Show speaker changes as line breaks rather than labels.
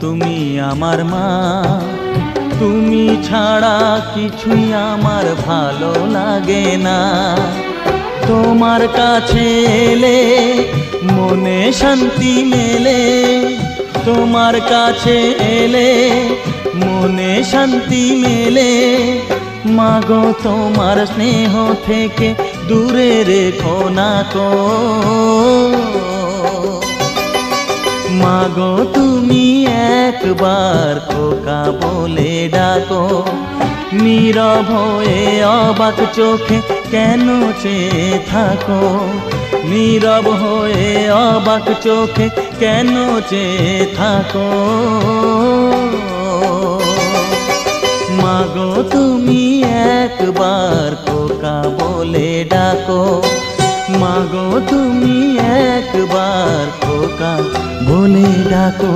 তুমি আমার মা, তুমি ছাড়া কিছুই আমার ভালো লাগে না। তোমার কাছে এলে মনে শান্তি মেলে, তোমার কাছে এলে মনে শান্তি মেলে। মাগো তোমার স্নেহ থেকে দূরে রেখো না কো। মাগো তুমি একবার খোকা বলে ডাকো, নীরব হয়ে অবাক চোখে কেন চেয়ে থাকো, নীরব হয়ে অবাক চোখে কেন চেয়ে থাকো। মাগো তুমি একবার খোকা বলে ডাকো, মাগো তুমি একবার খোকা বলে ডাকো।